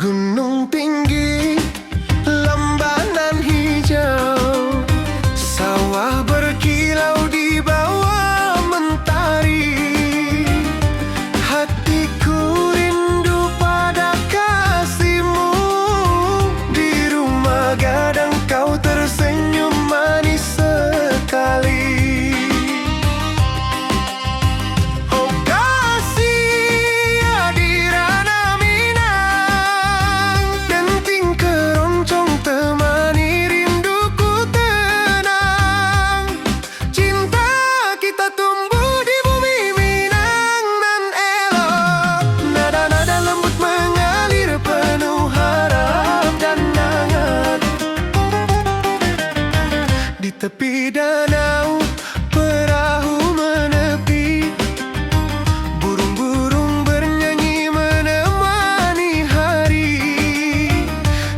Gunung tinggi, lembanan hijau, sawah berkilau di bawah mentari. Hatiku rindu pada kasihmu. Di rumah gadang kau tersenyum manis sekali. Oh kasih Adirana Minang, denting keroncong temani rinduku tenang. Cinta kita tumbuh di bumi Minang nan elok. Nada-nada lembut mengalir penuh harap dan hangat. Di tepi danau perahu menepi, burung-burung bernyanyi menemani hari.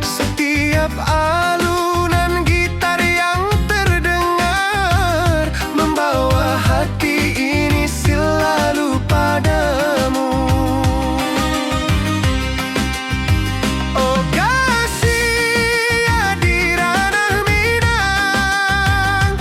Setiap alunan gitar yang terdengar membawa hati ini selalu padamu. Oh kasih Adirana Minang,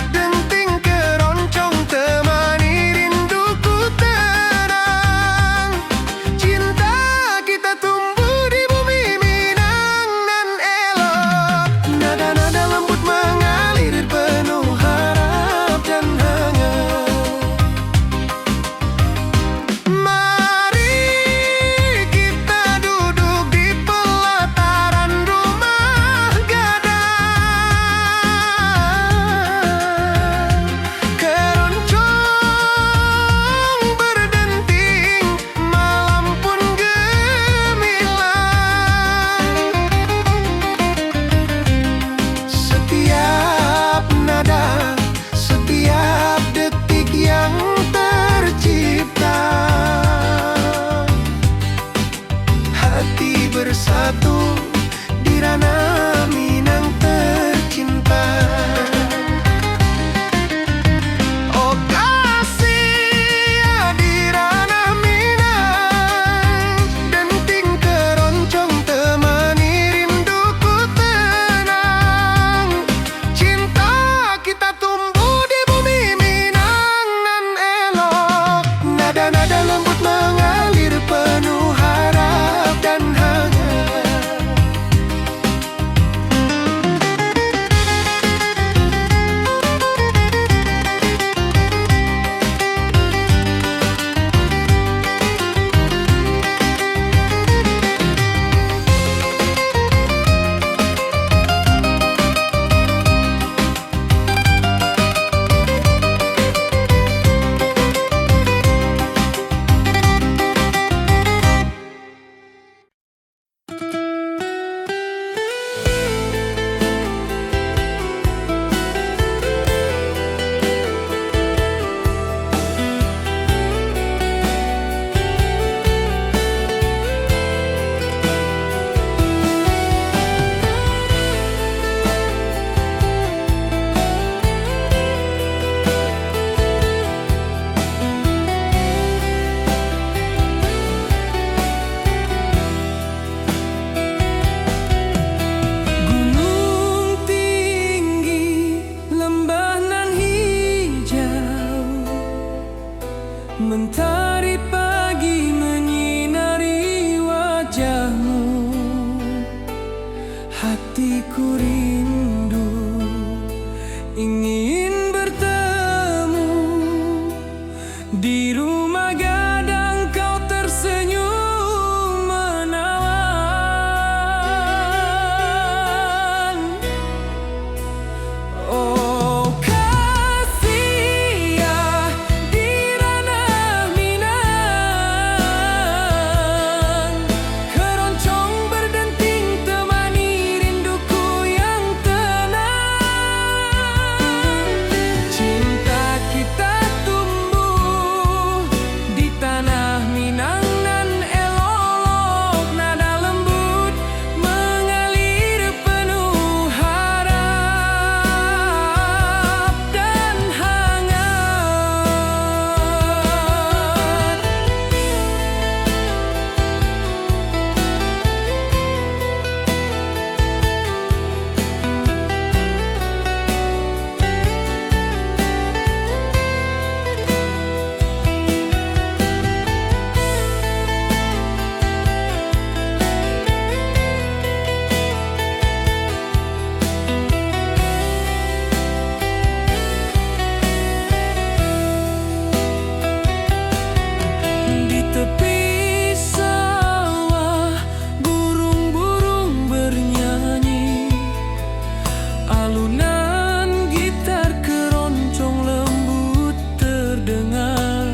Alunan gitar keroncong lembut terdengar.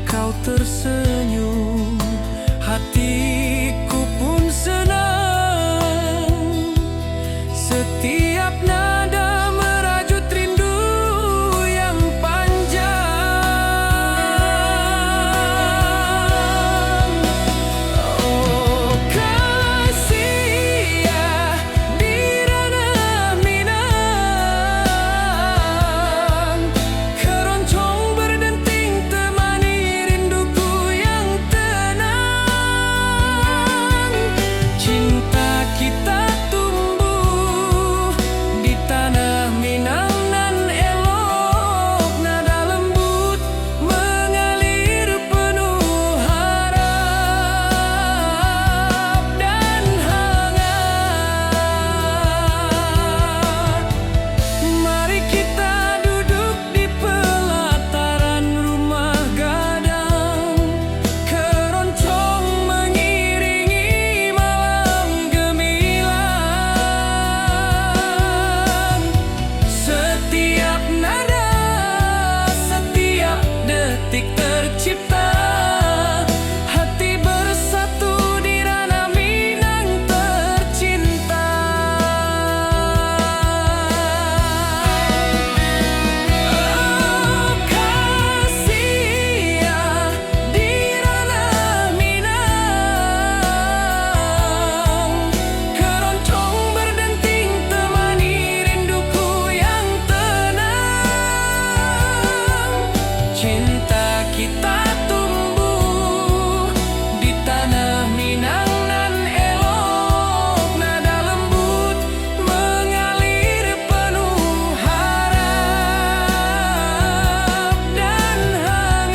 Kau tersenyum, hatiku pun senang. Setiap nada merajut rindu yang panjang. Oh kasih ya di ranah Minang, keroncong berdenting temani rinduku yang tenang. Cinta kita tumbuh di tanah Minang nan elok, nada lembut mengalir penuh harap dan hangat. Mari kita duduk di pelataran rumah gadang, keroncong mengiringi malam gemilang. Setiap nada, setiap detik tercipta, hati bersatu di ranah Minang tercinta. Oh kasih ya di ranah Minang, keroncong berdenting temani rinduku yang tenang. Cinta kita tumbuh di tanah Minang nan elok, nada lembut mengalir penuh harap dan hangat.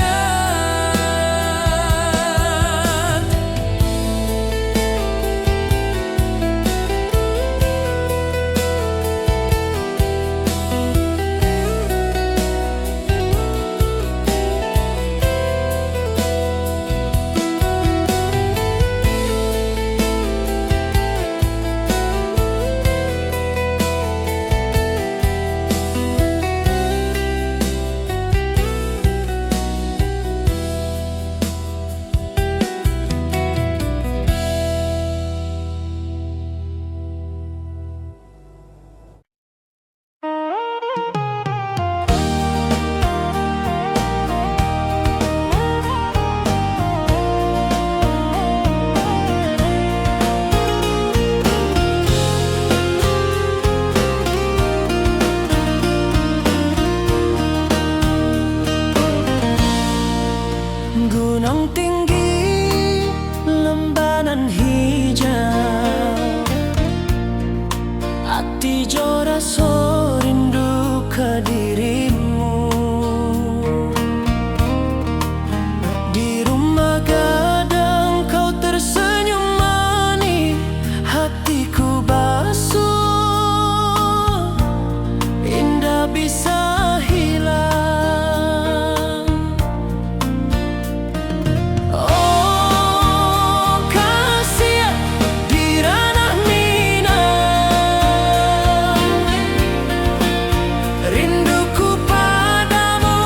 Gunung tinggi, lembanan hijau, hati jora so rindu ke dirimu. Di rumah gadang kau tersenyum manis, hatiku basuh, indah bisa hilang. Oh kasih ya di ranah Minang, rinduku padamu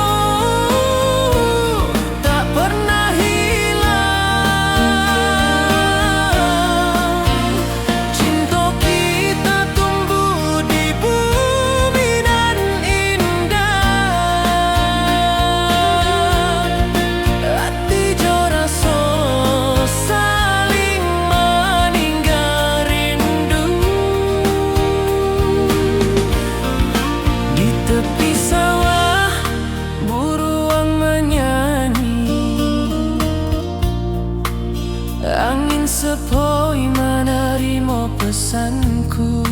tak pernah hilang. Cinta kita tumbuh di bumi nan indah, hati jora so saling meninggal rindu. Di tepi sawah buruan menyanyi, angin sepoi menerima pesanku.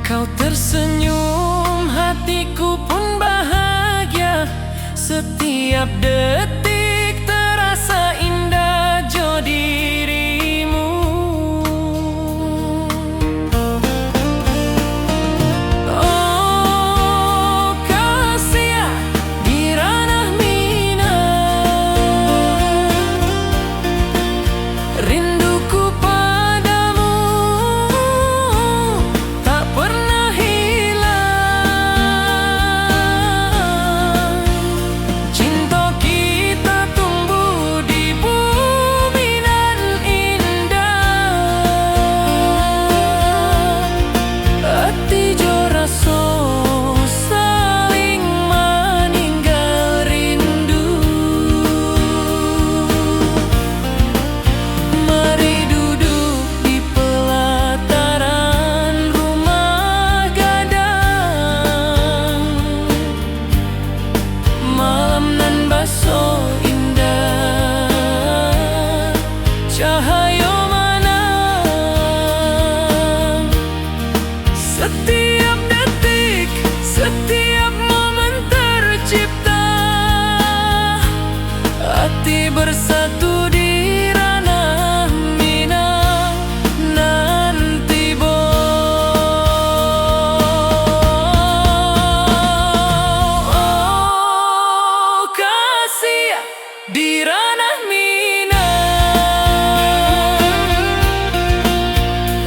Kau tersenyum, hatiku pun bahagia. Setiap detik terasa indah jo dirimu. Oh kasih ya di ranah Minang, rinduku padamu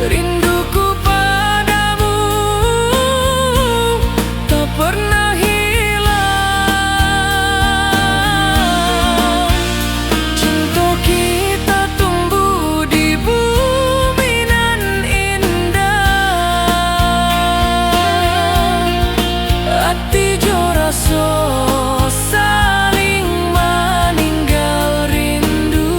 Rinduku padamu tak pernah hilang. Cinta kita tumbuh di bumi nan indah. Hati jo rasa saling meninggal rindu.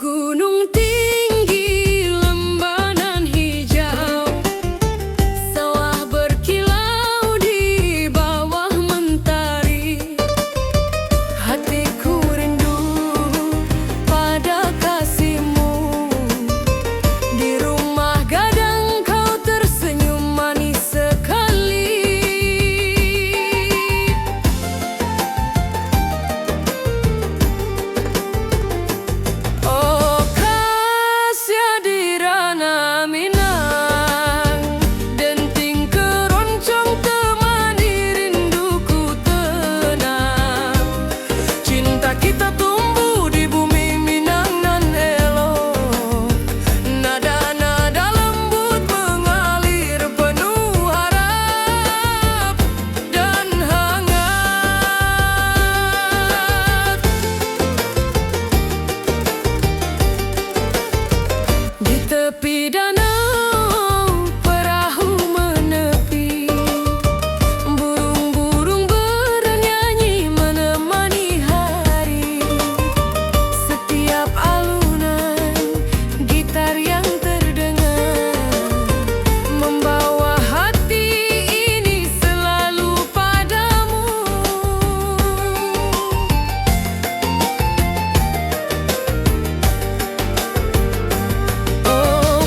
Gunung tinggi, lembah nan hijau, sawah berkilau di bawah mentari. Hatiku rindu pada kasihmu. Di rumah gadang kau tersenyum manis sekali. Oh kasih di ranah Minang, denting keroncong temani rinduku tenang. Cinta kita tumbuh di bumi Minang nan elok. Nada-nada lembut mengalir penuh harap dan hangat. Di tepi danau perahu menepi, burung-burung bernyanyi menemani hari. Setiap alunan gitar yang terdengar membawa hati ini selalu padamu. Oh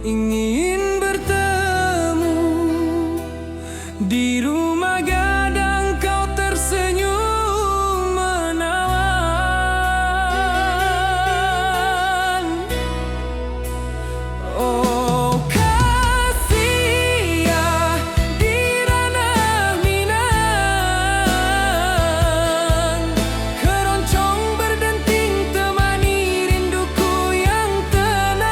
ingin bertemu di rumah gadang, kau tersenyum menawan. Oh kasih ya di ranah Minang, keroncong berdenting temani rinduku yang tenang.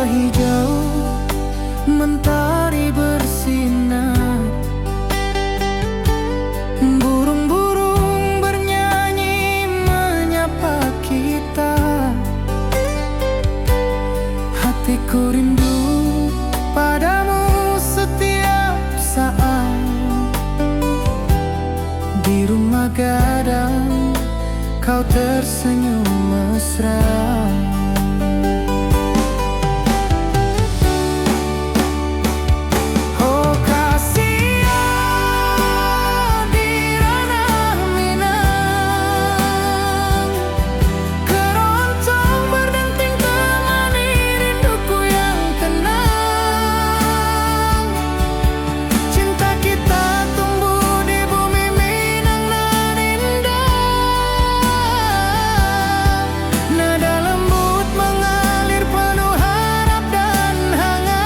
hijau mentari bersinar, burung-burung bernyanyi menyapa kita. Hatiku rindu padamu setiap saat. Di rumah gadang kau tersenyum mesra. Oh kasihan di ranah Minang, keroncong berdenting temani rinduku yang tenang. Cinta kita tumbuh di bumi Minang nan indah. Nada lembut mengalir penuh harap dan hangat.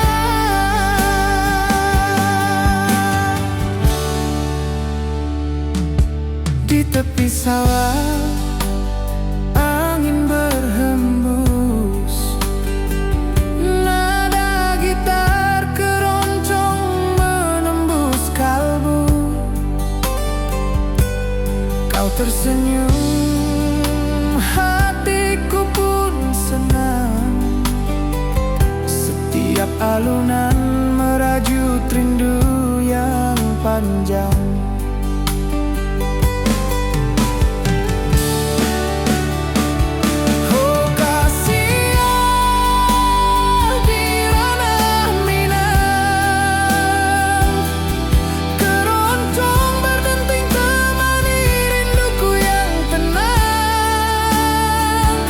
Di tepi sawah angin berhembus, nada gitar keroncong menembus kalbu. Kau tersenyum, hatiku pun senang. Setiap alunan merajut rindu yang panjang. Oh kasihan di ranah Minang, keroncong berdenting temani rinduku yang tenang.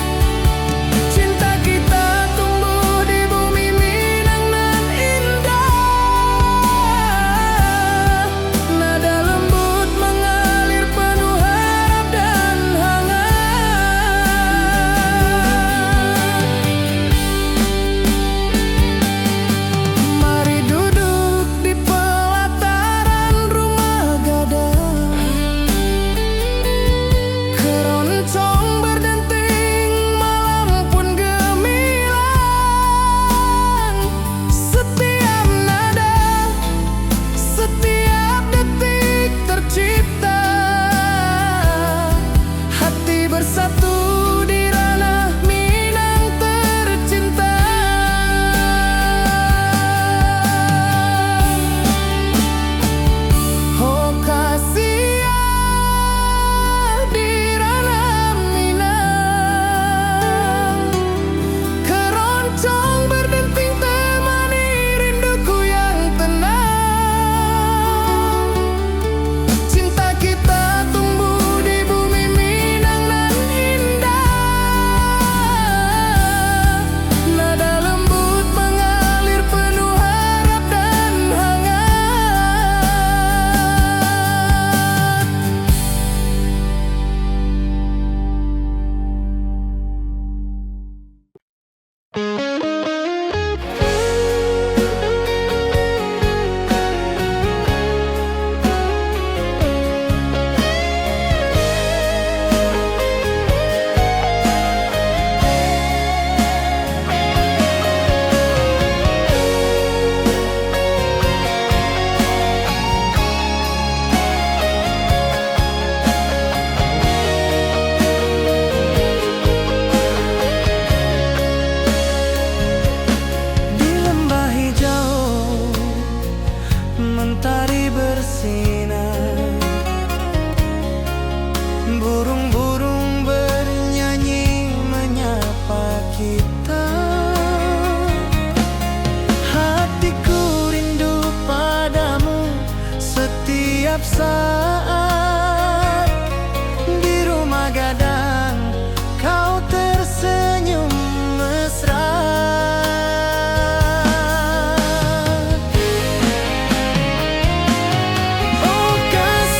Cinta kita tumbuh di bumi Minang nan indah. Nada lembut mengalir penuh harap dan hangat. Mari duduk di pelataran rumah gadang, keroncong berdenting malam pun gemilang. Setiap nada, setiap detik tercipta, hati bersatu di ranah Minang tercinta. Oh kasihan di ranah Minang, keroncong berdenting temani rinduku yang tenang. Cinta kita tumbuh di bumi Minang nan indah. Nada lembut mengalir penuh harap dan hangat. Di lembah hijau mentari bersinar, burung-burung bernyanyi menyapa kita. Hatiku rindu padamu setiap saat. Di rumah gadang kau tersenyum mesra. Oh kasihan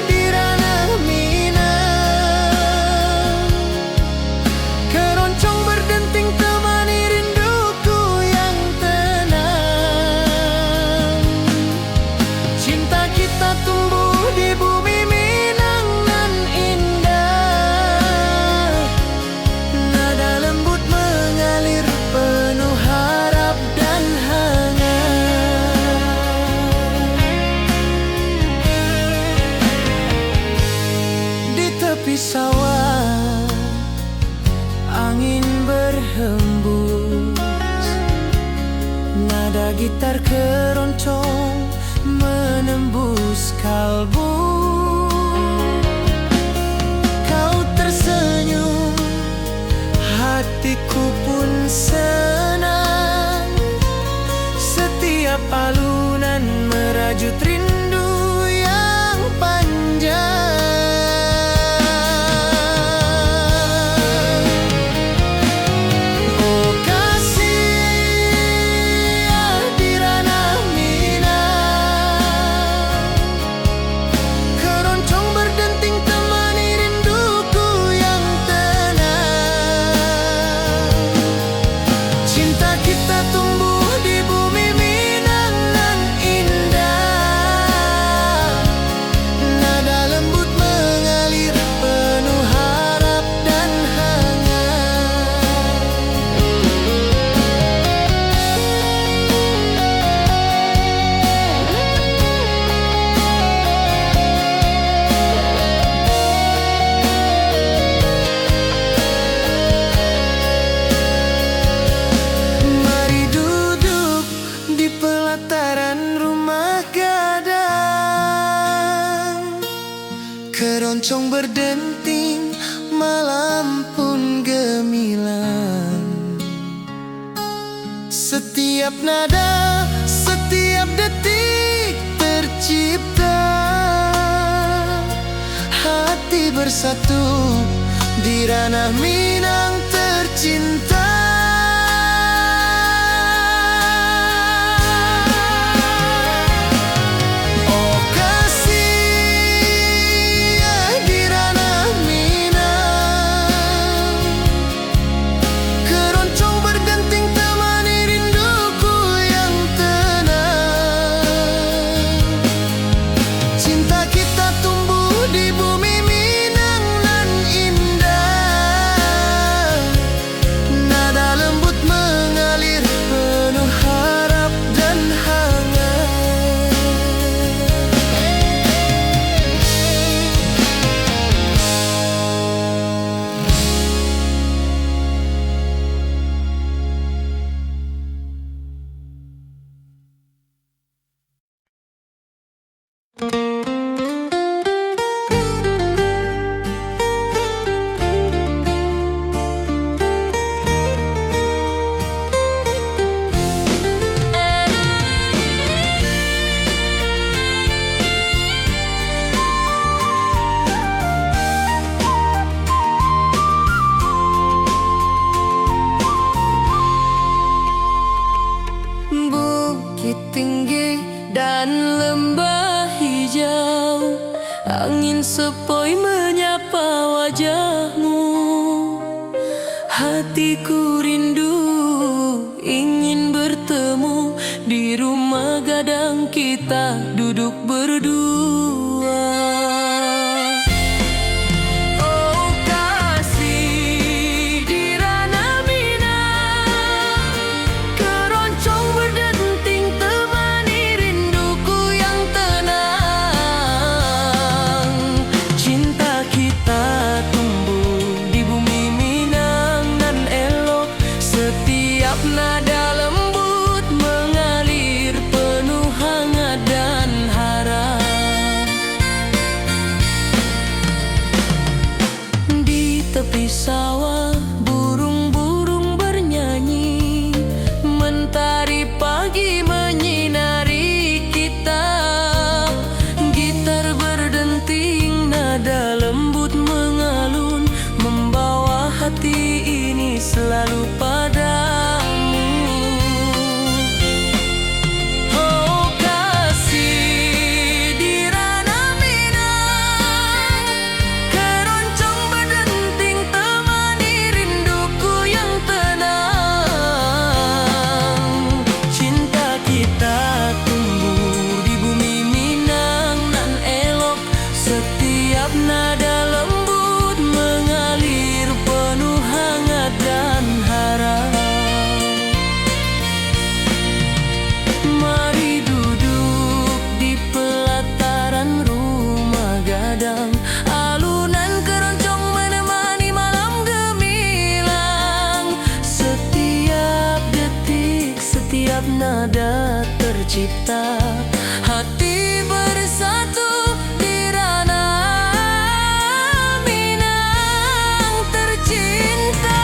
di ranah Minang, keroncong berdenting temani rinduku yang tenang. gitar keroncong menembus kalbu. Kau tersenyum, hatiku pun senang. Setiap alunan merajut rindu yang panjang. Oh kasih di ranah Minang, keroncong berdenting temani rinduku yang tenang. Cinta kita tumbuh di bumi Minang nan indah. Nada lembut mengalir penuh harap dan hangat. Mari duduk di pelataran rumah gadang. Keroncong berdenting, malam pun gemilang. Setiap nada, setiap detik tercipta. Hati bersatu di ranah Minang tercinta. Oh kasih di ranah Minang, keroncong berdenting temani rinduku yang tenang. Cinta kita tumbuh di bumi Minang nan indah. Nada lembut mengalir penuh harap dan hangat. Bukit tinggi dan lembah hijau, angin sepoi menyapa wajahmu. Hatiku rindu ingin bertemu di rumah gadang kita duduk berdua. Oh kasih di ranah Minang, keroncong berdenting temani rinduku yang tenang. Cinta kita tumbuh di bumi Minang nan elok. Setiap nada lembut mengalir penuh hangat dan harap. Di tepi sawah burung-burung bernyanyi, mentari pagi menyinari kita. Gitar berdenting, nada lembut mengalun, membawa hati ini selalu padamu. nada tercipta, hati bersatu di ranah Minang tercinta.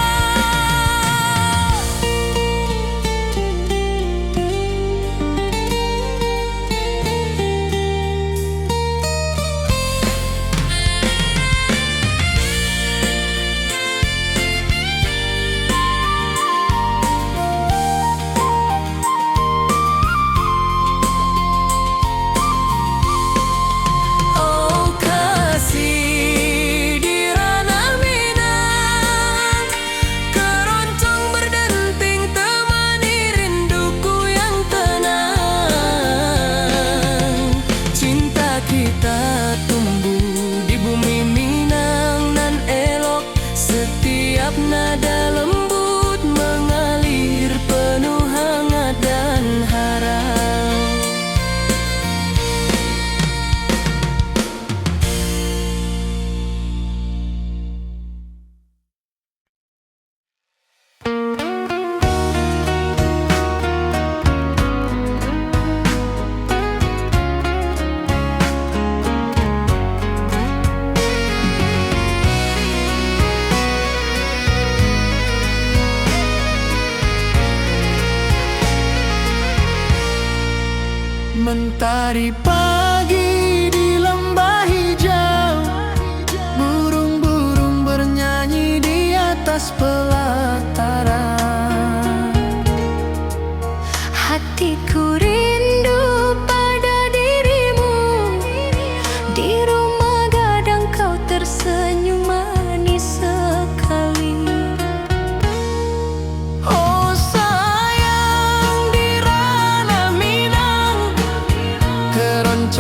Nada lembut mengalir penuh hangat dan harap. Mentari pagi di lembah hijau, burung-burung bernyanyi di atas pelataran. Hatiku rindu pada dirimu, di rumah gadang kau tersenyum manis sekali. Oh sayang, di ranah Minang keroncong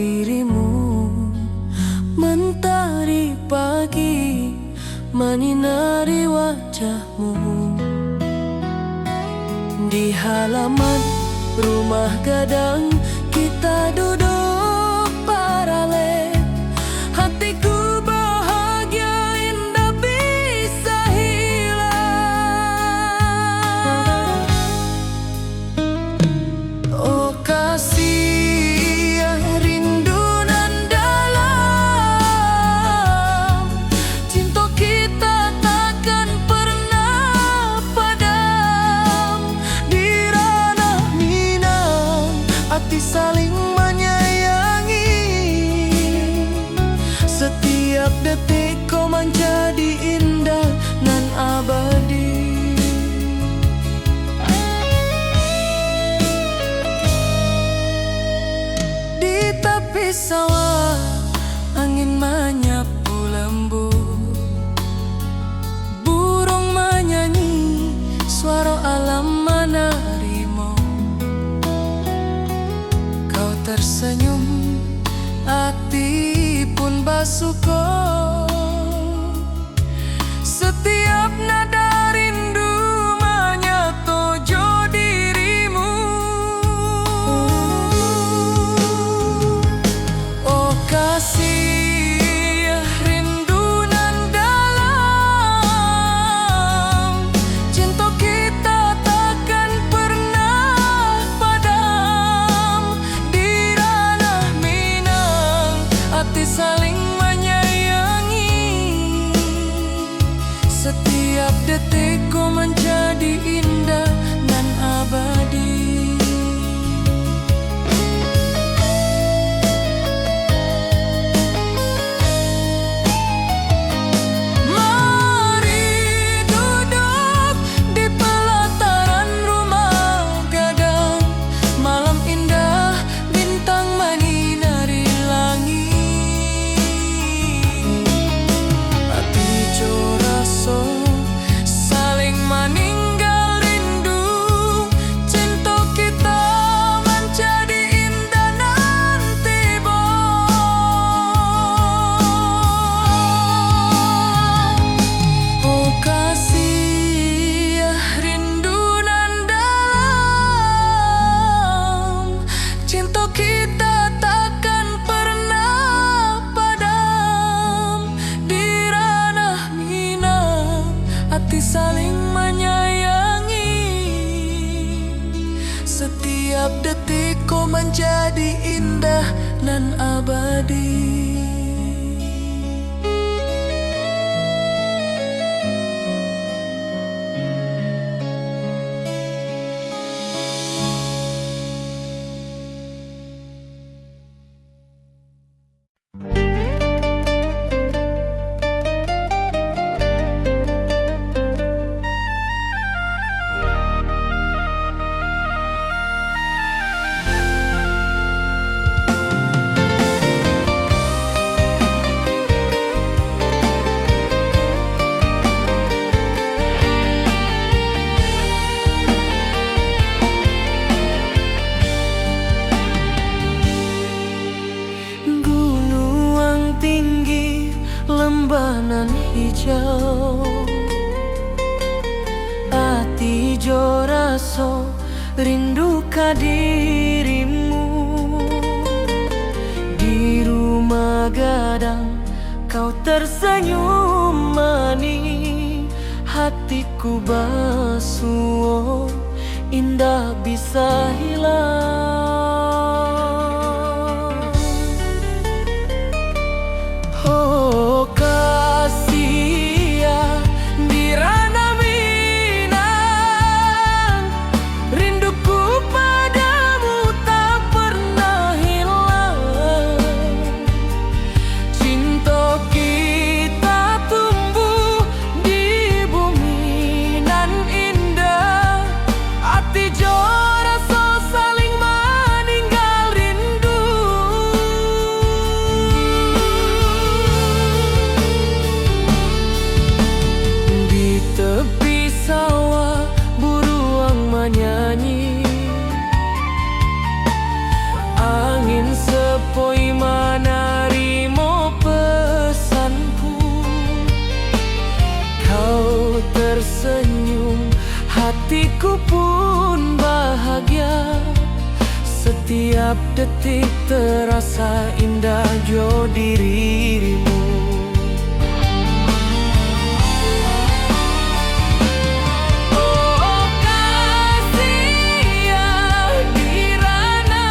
dirimu. Mentari pagi menyinari wajahmu. Di halaman rumah gadang kita duduk paralel. Hatiku bahagia indah bisa hilang. Oh kasih rindu nan dalam, cinta kita takkan pernah padam. Di ranah Minang hati saling menyayangi. Setiap detik kau menjadi indah nan abadi. Di tepi sawah angin menyapu lembut, burung menyanyi, suara alam menerimu. Kau tersenyum, hati pun bersyukur. Setiap nada rindu menyatu dirimu. Oh kasih rindu nan dalam, cinta kita takkan pernah padam. Di ranah Minang hati saling menyayangi. Setiap detik kau menjadi indah dan abadi. Mari duduk di pelataran rumah gadang. Malam indah, bintang menyinari langit. Hati joraso saling meninggal rindu. Cinta kita menjadi indah nanti oh kasih rindu nan dalam, cinta kita takkan pernah padam. Di ranah Minang hati saling menyayangi. Setiap detik kau menjadi indah nan abadi. Gunung tinggi, lembanan hijau, hati joraso rindu ka dirimu. Di rumah gadang kau tersenyum manis. Hatiku basuh, indah bisa hilang. Oh kasih di ranah Minang, rinduku padamu tak pernah hilang. Cinta kita tumbuh di bumi nan indah. Hati joraso saling detik terasa indah jo dirimu. Oh kasih yang dirana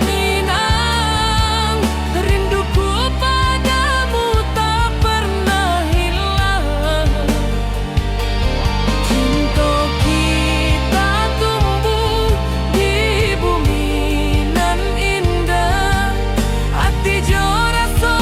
Minang, rinduku padamu tak pernah hilang. Cinta kita tumbuh di bumi nan indah, hati jo rasa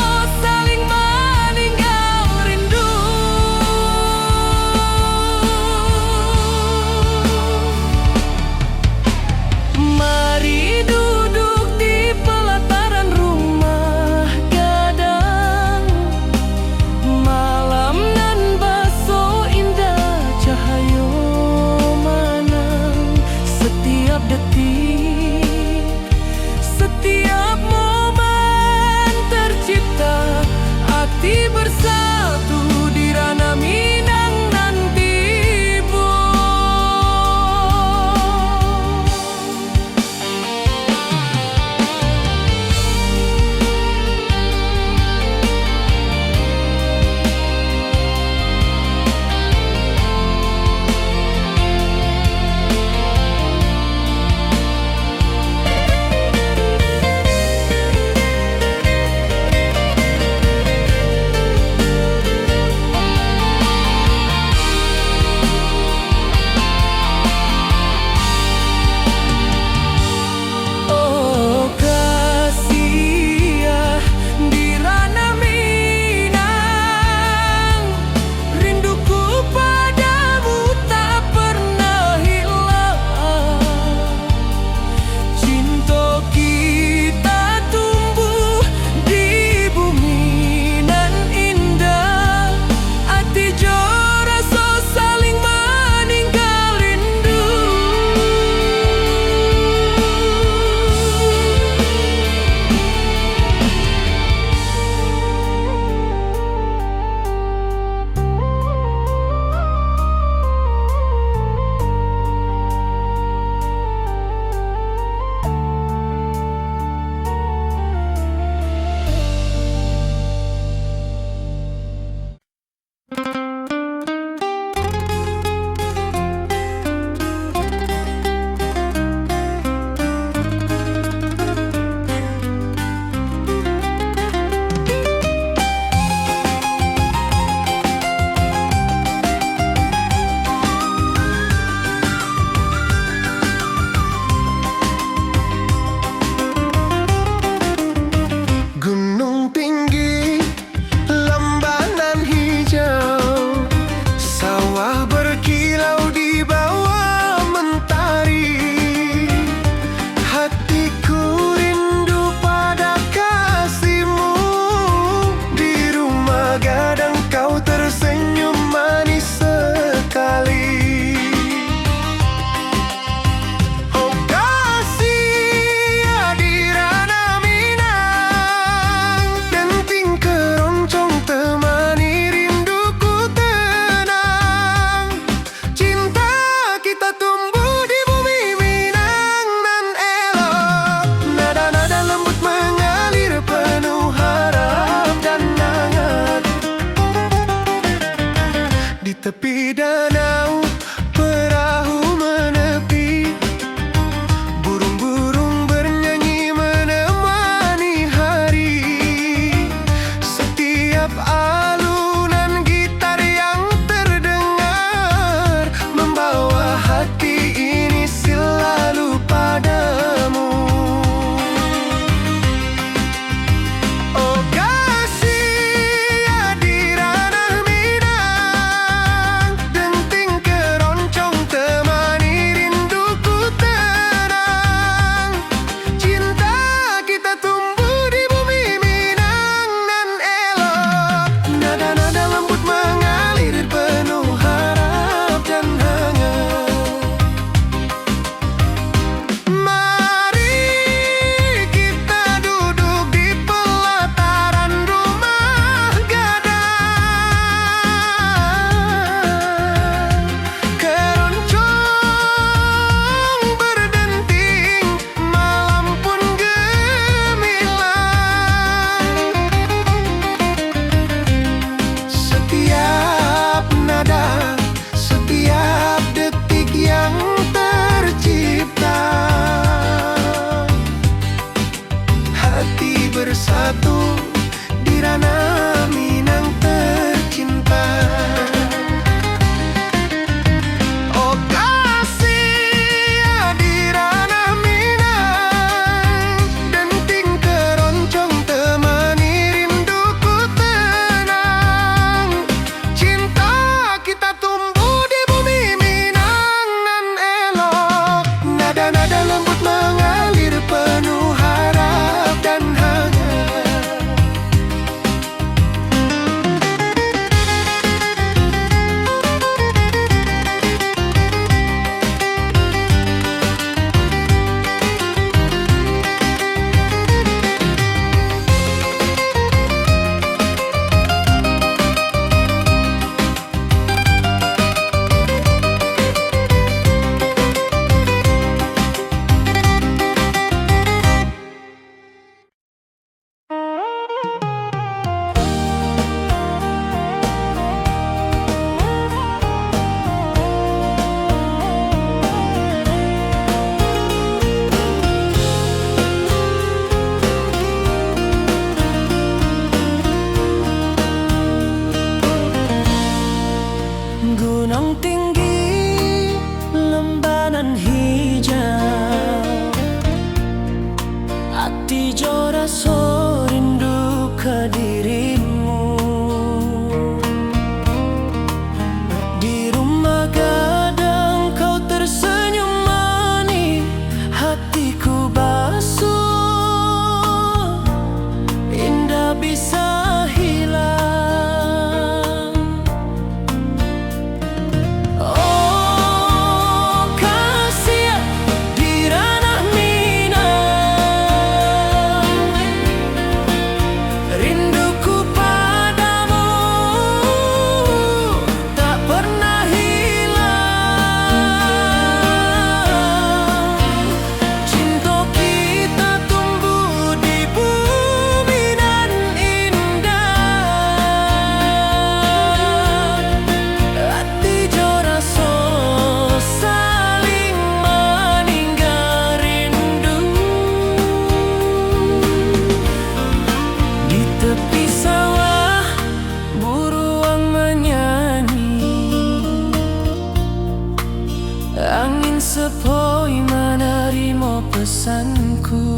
bosanku.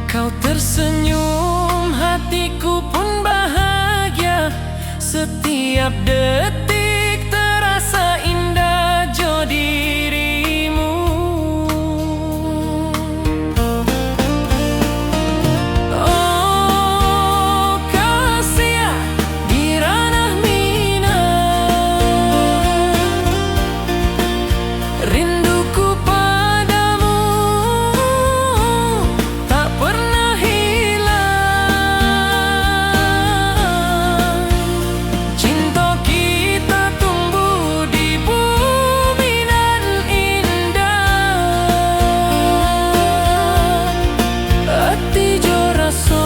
Kau tersenyum, hatiku pun bahagia. Setiap detik terasa indah jo dirimu. Oh kasih di ranah Minang, rinduku padamu tak pernah hilang. Cinta kita tumbuh di bumi nan indah. Hati jo rasa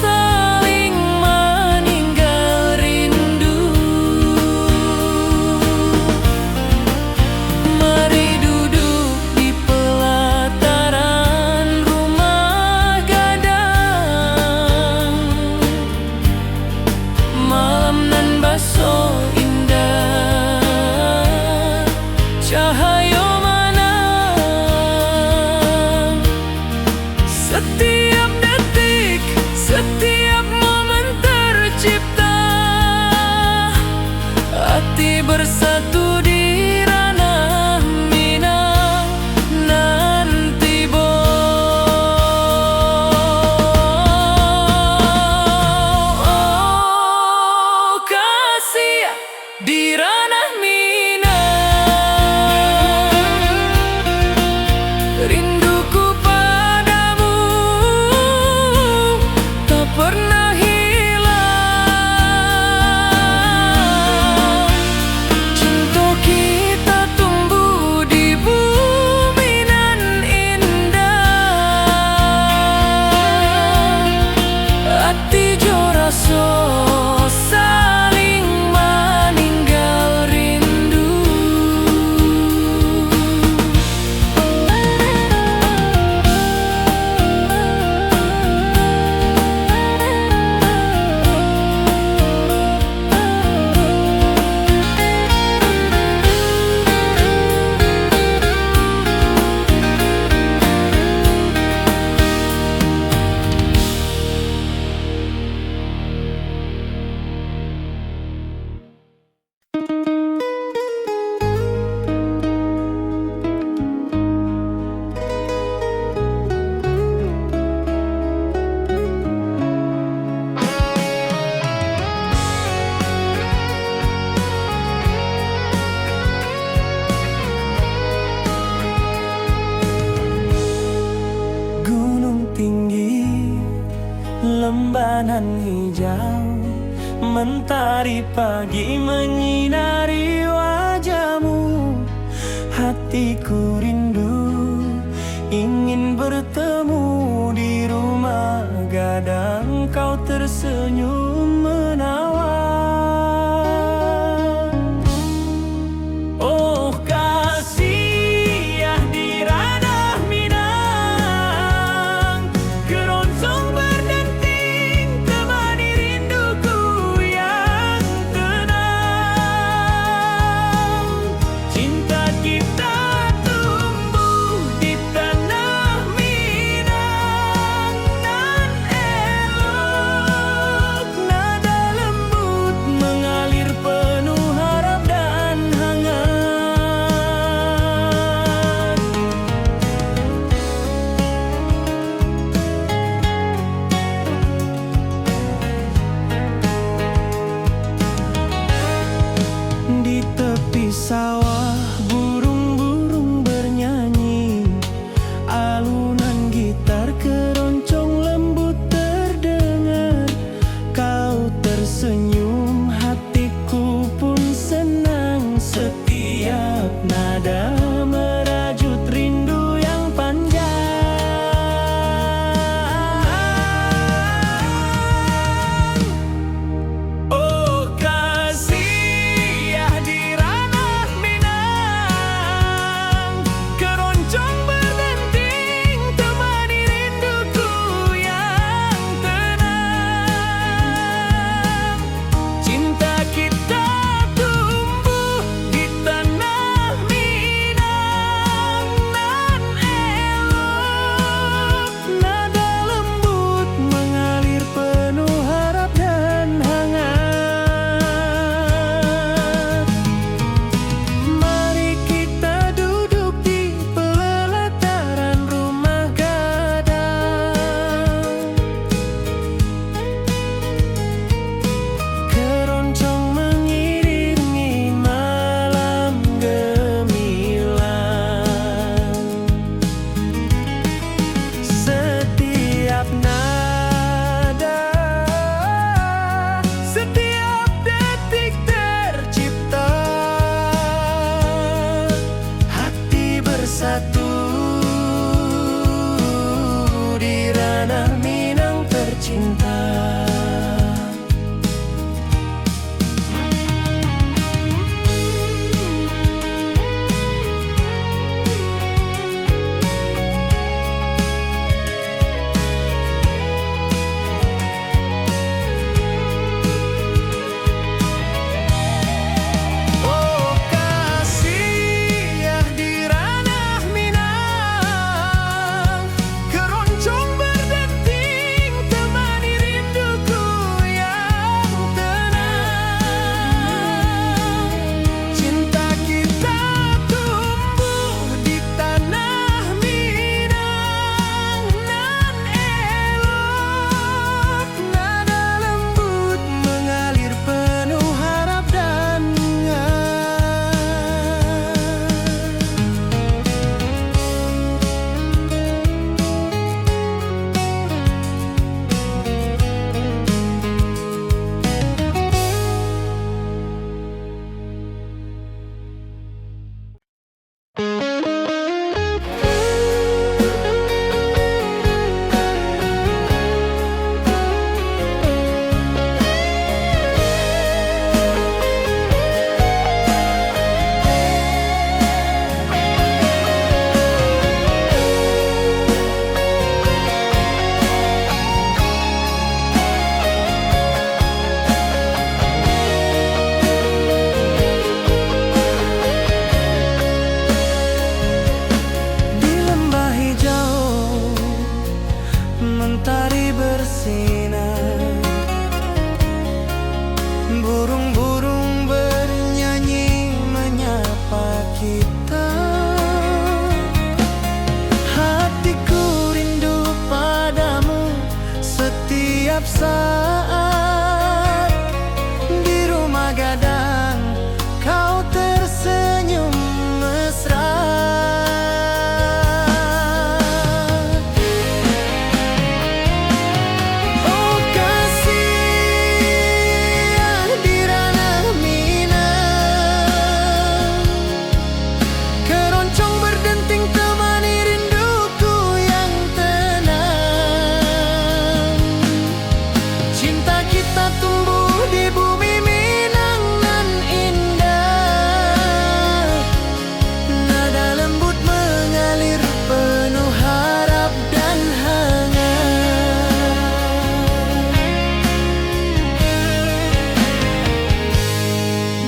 saling meninggal rindu. Mari duduk di pelataran rumah gadang. Malam nan baso indah, cahaya mana. Setiap detik, setiap momen tercipta. Hati bersatu di ranah Minang nanti oh kasih di ranah Minang, rinduku padamu tak pernah hilang. Cinta kita tumbuh di bumi nan indah. Hati jo rasa saling meninggal rindu. Gunung tinggi, lembanan hijau, mentari pagi menyinari wajahmu. Hatiku rindu, ingin bertemu di rumah gadang. Kau tersenyum menawan. Oh kasih di ranah Minang, keroncong berdenting temani rinduku yang tenang. Cinta kita tumbuh di tanah Minang. mentari bersinar, burung-burung bernyanyi menyapa kita. Hatiku rindu padamu setiap saat. Di rumah gadang kau tersenyum mesra. Oh kasih di ranah Minang, keroncong berdenting temani rinduku yang tenang. Cinta kita tumbuh di bumi Minang nan indah. Nada lembut mengalir penuh harap dan hangat.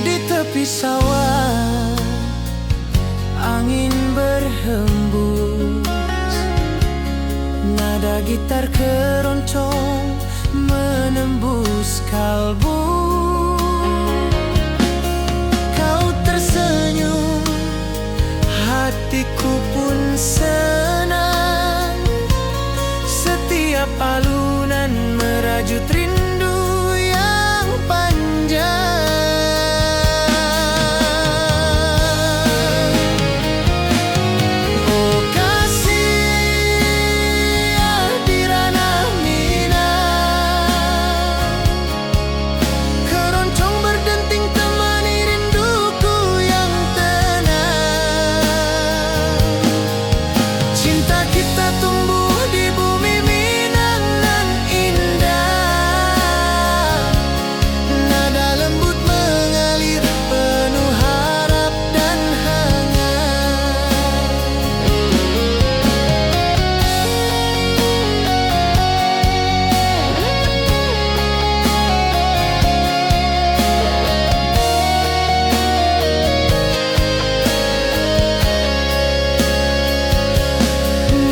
Di tepi sawah angin berhembus, nada gitar keroncong menembus kalbu. Kau tersenyum, hatiku pun senang. Setiap alunan merajut rindu yang panjang. Oh kasih di ranah Minang, keroncong berdenting temani rinduku yang tenang. Cinta kita tumbuh di bumi Minang nan indah. Nada lembut mengalir penuh harap dan hangat.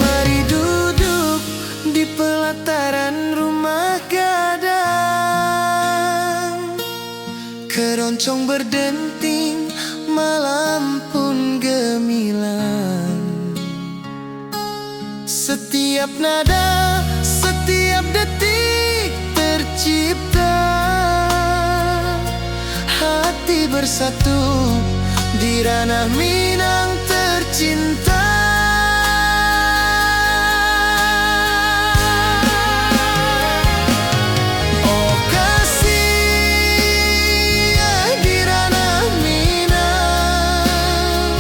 Mari duduk di pelataran rumah gadang, keroncong berdenting, malam pun gemilang. Setiap nada, setiap detik tercipta. Hati bersatu di ranah Minang tercinta. Oh kasih di ranah Minang,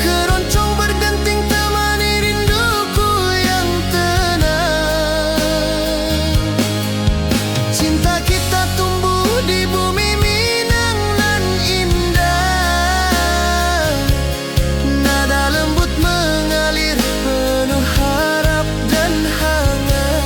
keroncong berdenting temani rinduku yang tenang. Cinta kita tumbuh di bumi Minang nan indah. Nada lembut mengalir penuh harap dan hangat.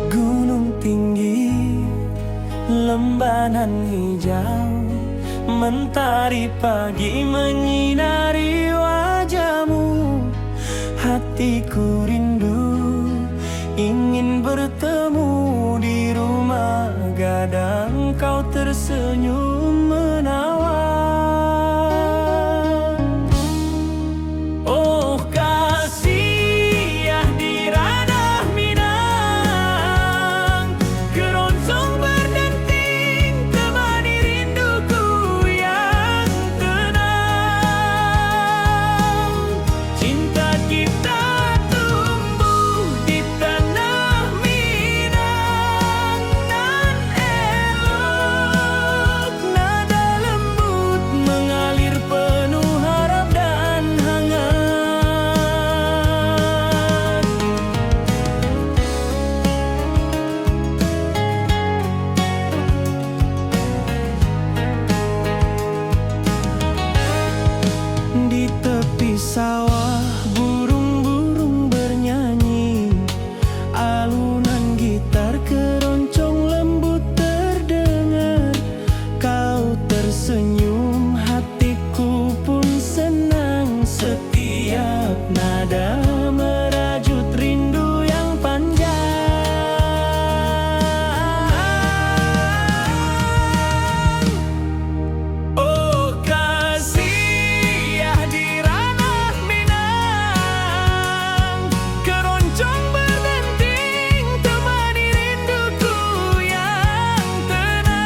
Gunung tinggi, lembanan hijau, mentari pagi menyinari wajahmu. Hatiku rindu ingin bertemu di rumah gadang. Kau tersenyum menawan. Oh kasih di ranah Minang, keroncong berdenting temani rinduku yang tenang. Cinta kita tumbuh di tanah Minang nan elok. Di sawah burung-burung bernyanyi, alunan gitar keroncong lembut terdengar. Kau tersenyum, hatiku pun senang. Setiap nada merajut rindu yang panjang. Oh kasih ya di ranah Minang, keroncong berdenting temani rinduku yang tenang.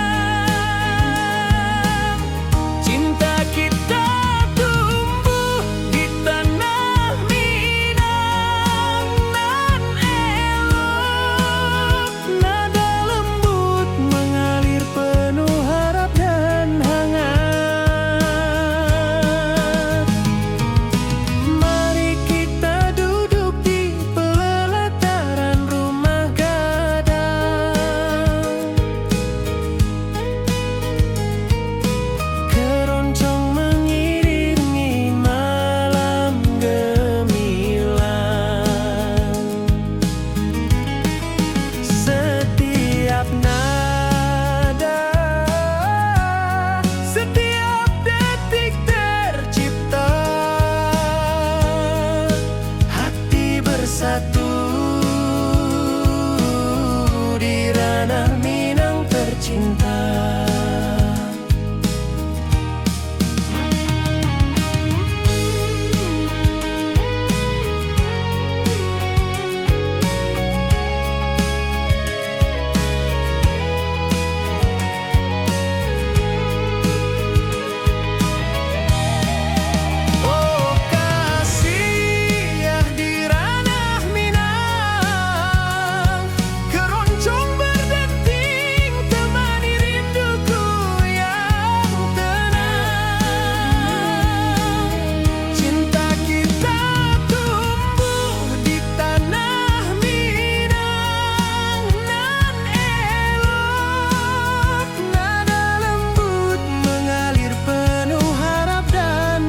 Cinta kita tumbuh di tanah Minang nan elok. Nada lembut mengalir penuh harap dan hangat. Mari kita duduk di pelataran rumah gadang. Keroncong mengiringi malam gemilang. Setiap nada, setiap detik tercipta. Hati bersatu di ranah Minang tercinta. Oh kasih ya di ranah Minang, keroncong berdenting temani rinduku yang tenang. Cinta kita tumbuh di tanah Minang nan elok. Nada lembut mengalir penuh harap dan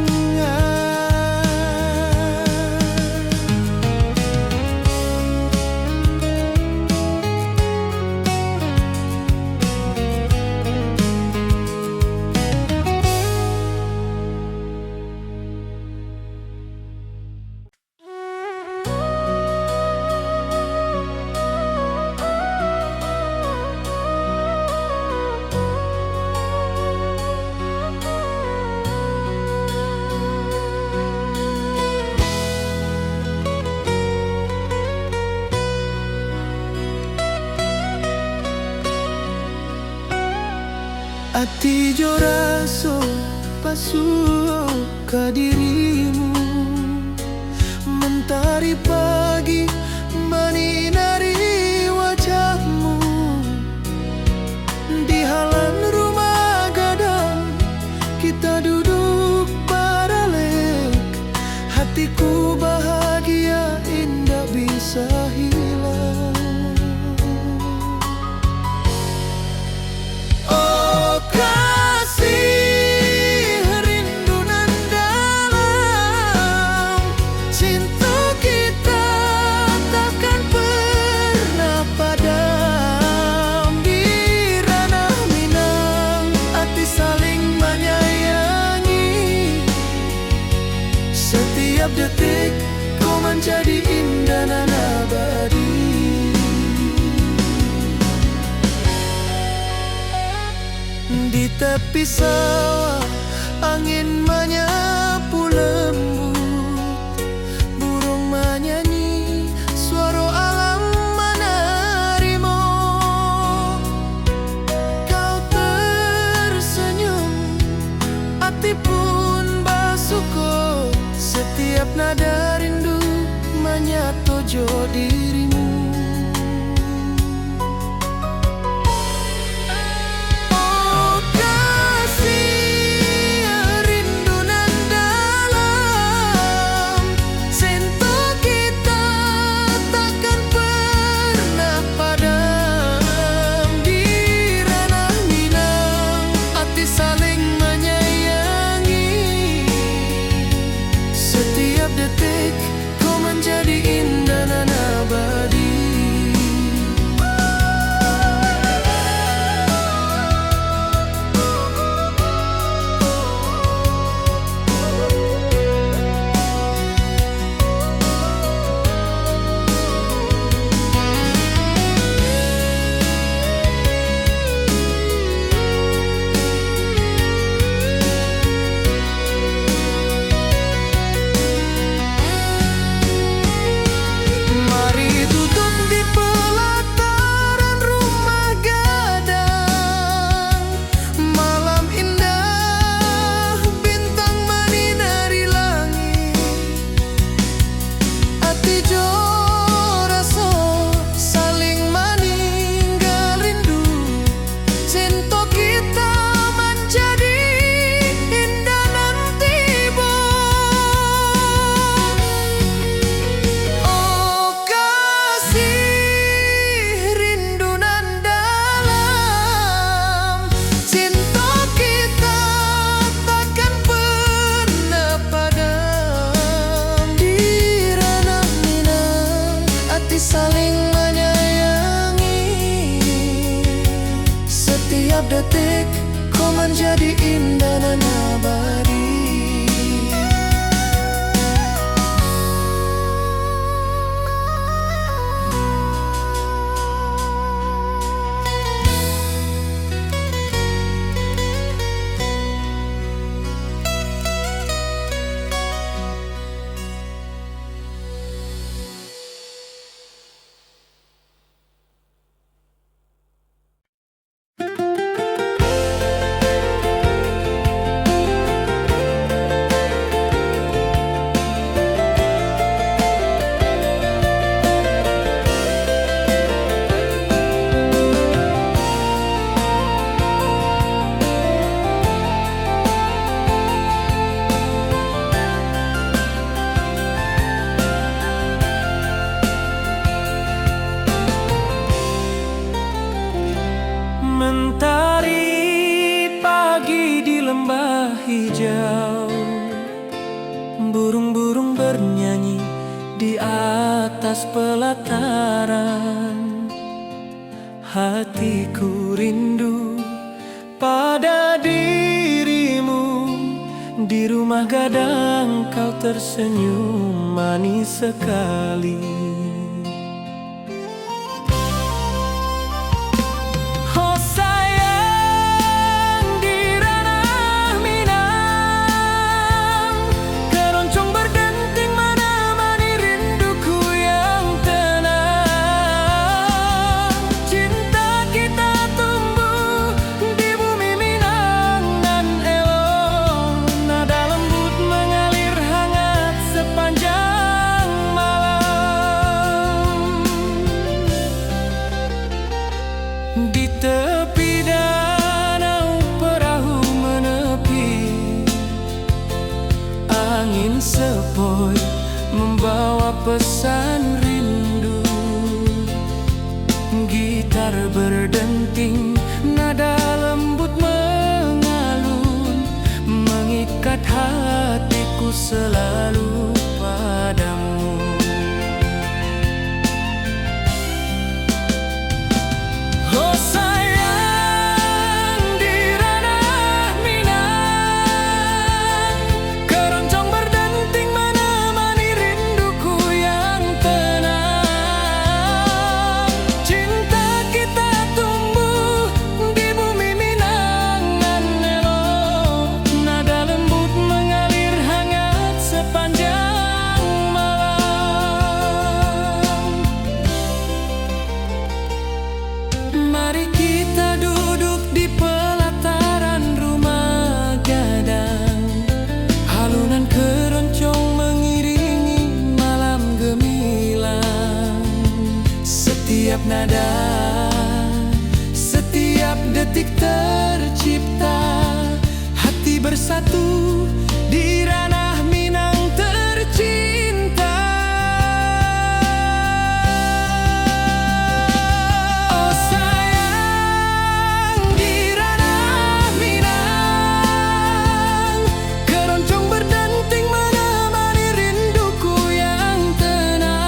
ati jo raso pasuo ka dirimu. Mentari pagi menyinari wajahmu. Di halaman rumah gadang kita duduk paralek. Hatiku bahagia indah bisa hilang. Oh kasih rindu nan dalam, cinta kita takkan pernah padam. Di ranah Minang hati saling menyayangi. Setiap detik kau menjadi indah nan abadi. Di tepi sawah angin menyapu lembut. Burung menyanyi, suara alam menerima. Kau tersenyum, hati pun bersyukur. Setiap nada rindu menyatu jo dirimu. Oh kasih rindu nan dalam, cinta kita takkan pernah padam. Di ranah Minang hati saling menyayangi. atas pelataran. Hatiku rindu pada dirimu. Di rumah gadang kau tersenyum manis sekali. Oh sayang, di ranah Minang, keroncong berdenting menemani rinduku yang tenang. Cinta kita tumbuh di bumi Minang nan elok. Nada lembut mengalir hangat sepanjang malam. Di tepi danau perahu menepi, angin sepoi membawa pesan rindu. Gitar berdenting, nada lembut mengalun, mengikat hatiku selalu padamu. Oh sayang, di ranah Minang, keroncong berdenting menemani rinduku yang tenang. Cinta kita tumbuh di bumi Minang nan elok. Nada lembut mengalir hangat sepanjang malam. Mari kita duduk di pelataran rumah gadang. Alunan keroncong mengiringi malam gemilang. Setiap nada, setiap detik tercipta. Hati bersatu di ranah Minang tercinta. Oh sayang, di ranah Minang, keroncong berdenting menemani rinduku yang tenang.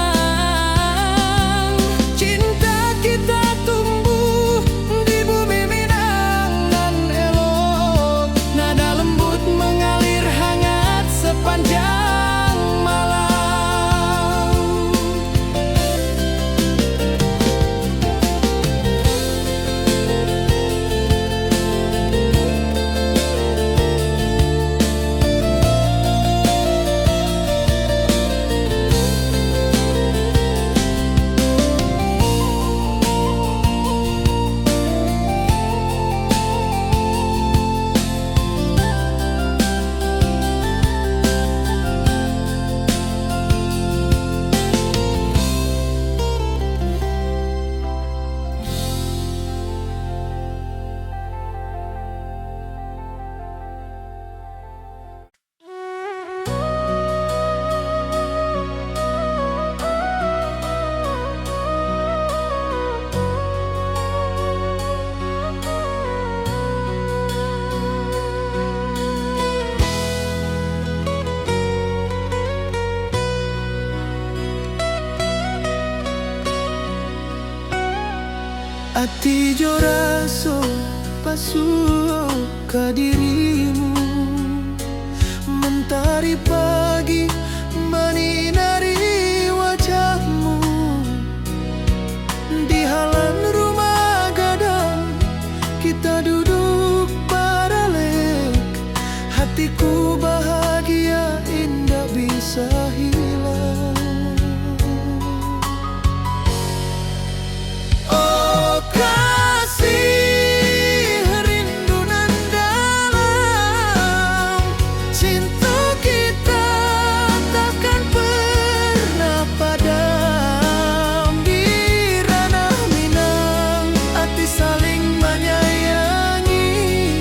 Cinta kita tumbuh di bumi Minang nan elok. Nada lembut mengalir hangat sepanjang malam. Ati jo raso pasuo ka dirimu. Mentari pagi menyinari wajahmu. Di halan rumah gadang kita duduk paralek. Hatiku bahagia indah bisa hilang. Oh kasih, rindu nan dalam. Cinta kita takkan pernah padam. Di ranah Minang, hati saling menyayangi.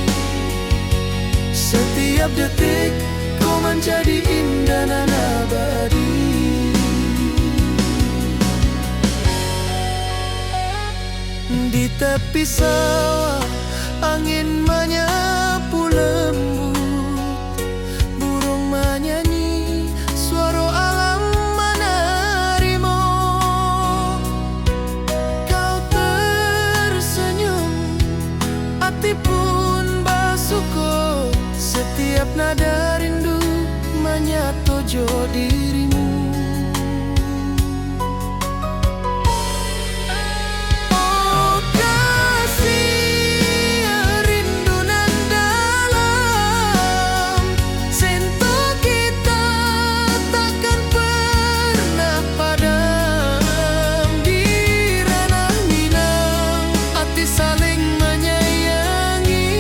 Setiap detik kau menjadi indah nan abadi. Di tepi sawah angin menyapu lembut. Burung menyanyi, suara alam menerimo. Setiap nada rindu menyatu dirimu. Oh kasih rindu nan dalam, sento kita takkan pernah padam. Di ranah Minang hati saling menyayangi.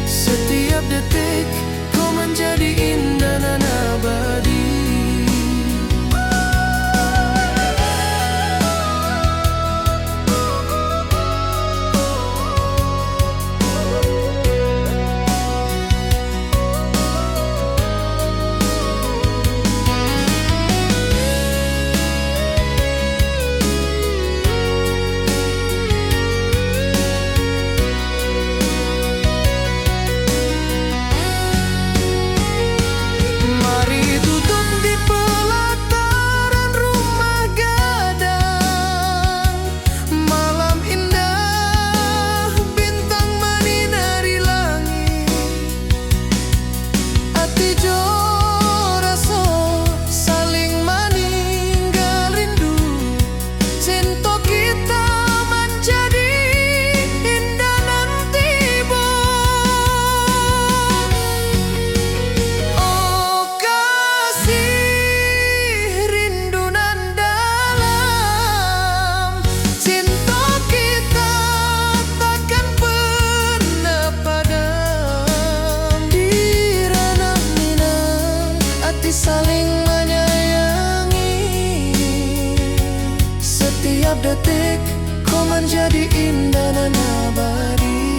Setiap detik kau menjadi indah dan abadi. Mari duduk di pelataran rumah gadang. Malam indah, bintang menyinari langit. Hati jo rasa saling meninggal rindu. Cinta kita menjadi indah nanti bo. Oh kasih rindu nan dalam, cinta kita takkan pernah padam. Di ranah Minang hati saling menyayangi. Setiap detik kau menjadi indah dan abadi.